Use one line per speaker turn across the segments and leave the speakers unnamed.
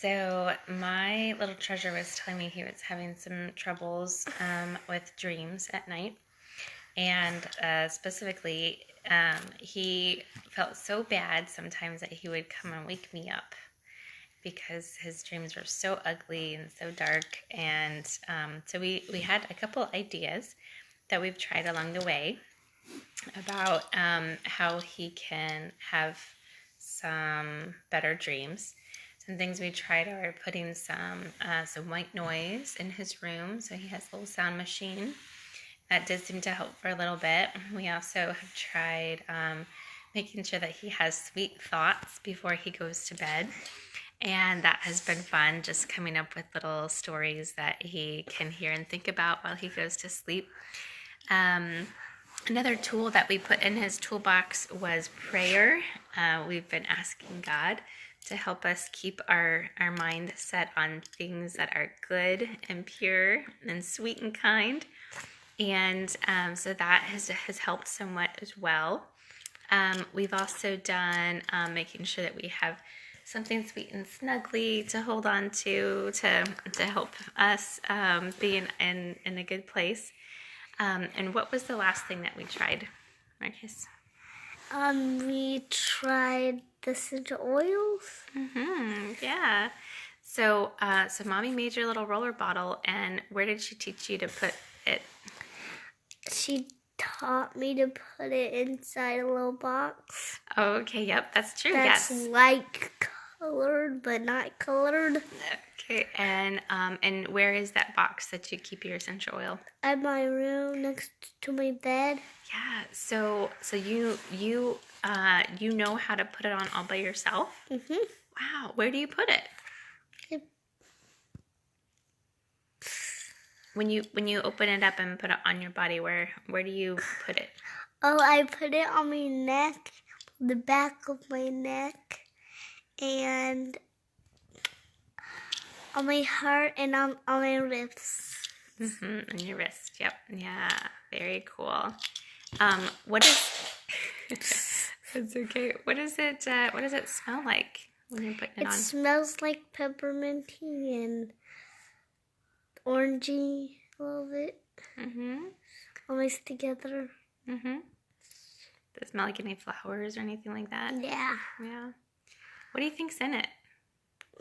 So my little treasure was telling me he was having some troubles with dreams at night. And specifically, he felt so bad sometimes that he would come and wake me up because his dreams were so ugly and so dark. And so we had a couple ideas that we've tried along the way about how he can have some better dreams. Some things we tried are putting some white noise in his room, so he has a little sound machine. That did seem to help for a little bit. We also have tried making sure that he has sweet thoughts before he goes to bed. And that has been fun, just coming up with little stories that he can hear and think about while he goes to sleep. Another tool that we put in his toolbox was prayer. We've been asking God to help us keep our mind set on things that are good and pure and sweet and kind. And so that has helped somewhat as well. We've also done making sure that we have something sweet and snuggly to hold on to help us be in a good place. And what was the last thing that we tried, Marcus?
We tried the essential oils.
Yeah. So Mommy made your little roller bottle, and where did she teach you to put it?
She taught me to put it inside a little box.
Oh, okay. Yep, that's true.
That's
yes.
light colored, but not colored.
Okay. And where is that box that you keep your essential oil?
At my room next to my bed.
Yeah. So you know how to put it on all by yourself?
Mhm.
Wow. Where do you put it? When you open it up and put it on your body, where do you put it?
Oh, I put it on my neck, the back of my neck, and on my heart and on my wrists.
On your wrist. Yep. Yeah. Very cool. What is? That's okay. What is it? What does it smell like when you're putting it on?
It smells like pepperminty and orangey a little bit. All mixed together.
Does it smell like any flowers or anything like that?
Yeah.
Yeah. What do you think's in it?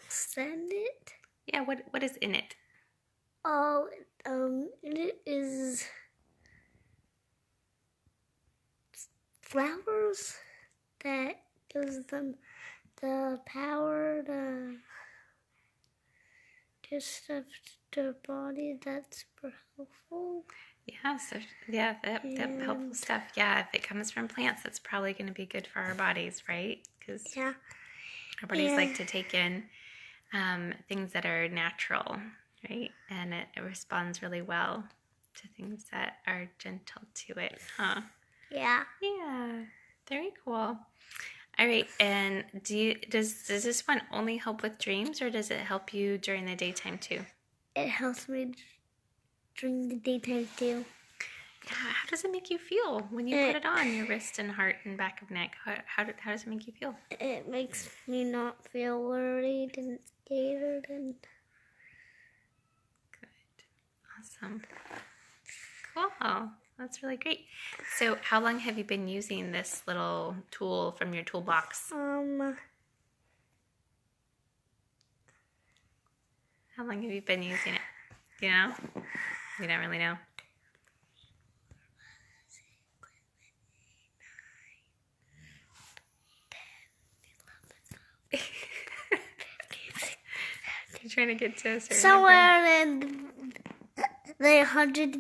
Send it?
Yeah. What is in it?
Oh, it is flowers that gives them the power to do stuff to their body that's super helpful.
Yeah, so that helpful stuff. Yeah, if it comes from plants, that's probably going to be good for our bodies, right? Because our bodies like to take in things that are natural, right? And it responds really well to things that are gentle to it, huh?
Yeah.
Yeah, very cool. All right, and does this one only help with dreams, or does it help you during the daytime too?
It helps me during the daytime too.
Yeah, how does it make you feel when you put it on your wrist and heart and back of neck? How does it make you feel?
It makes me not feel worried and scared and
Good. Awesome. Cool. That's really great. So how long have you been using this little tool from your toolbox? How long have you been using it? Do you know? You don't really know? You're trying to get to a certain
somewhere in the hundreds,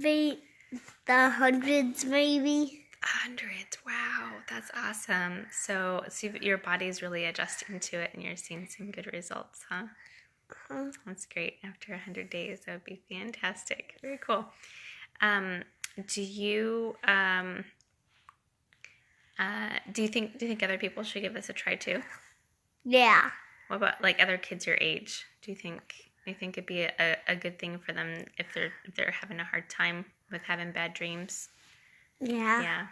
maybe.
Hundreds. Wow, that's awesome. So your body's really adjusting to it, and you're seeing some good results, huh? That's great. After 100 days, that would be fantastic. Very cool. Do you think other people should give this a try too?
Yeah.
What about like other kids your age? Do you think it'd be a good thing for them if they're having a hard time with having bad dreams?
Yeah.
Yeah.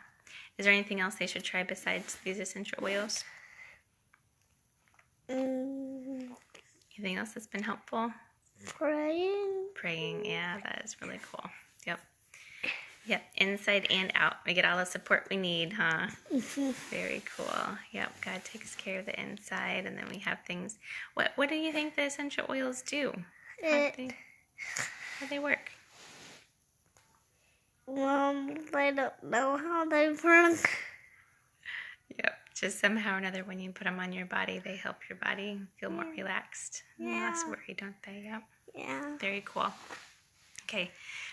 Is there anything else they should try besides these essential oils?
You
Anything else that's been helpful?
Praying.
Praying, yeah, that is really cool. Yep. Yep, inside and out. We get all the support we need, huh? Very cool. Yep, God takes care of the inside, and then we have things. What do you think the essential oils do? How do they work?
I don't know how they work.
Yep, just somehow or another, when you put them on your body, they help your body feel more relaxed and less worried, don't they? Yep.
Yeah.
Very cool. Okay,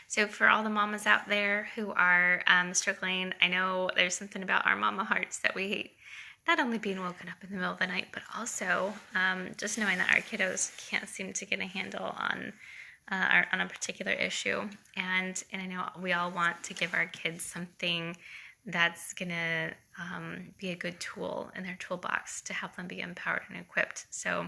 so for all the mamas out there who are struggling, I know there's something about our mama hearts that we hate. Not only being woken up in the middle of the night, but also just knowing that our kiddos can't seem to get a handle on on a particular issue. And I know we all want to give our kids something that's going to be a good tool in their toolbox to help them be empowered and equipped. So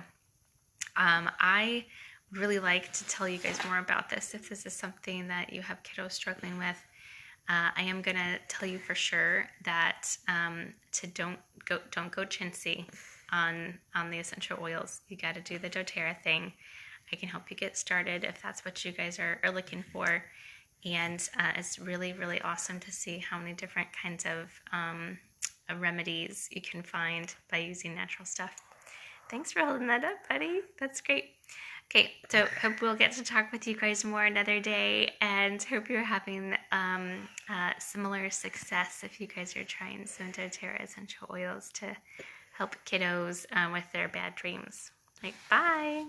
I would really like to tell you guys more about this if this is something that you have kiddos struggling with. I am gonna tell you for sure that to don't go chintzy on the essential oils. You got to do the DoTerra thing. I can help you get started if that's what you guys are looking for. And it's really, really awesome to see how many different kinds of remedies you can find by using natural stuff. Thanks for holding that up, buddy. That's great. Okay, so hope we'll get to talk with you guys more another day, and hope you're having similar success if you guys are trying some doTERRA essential oils to help kiddos with their bad dreams. Bye.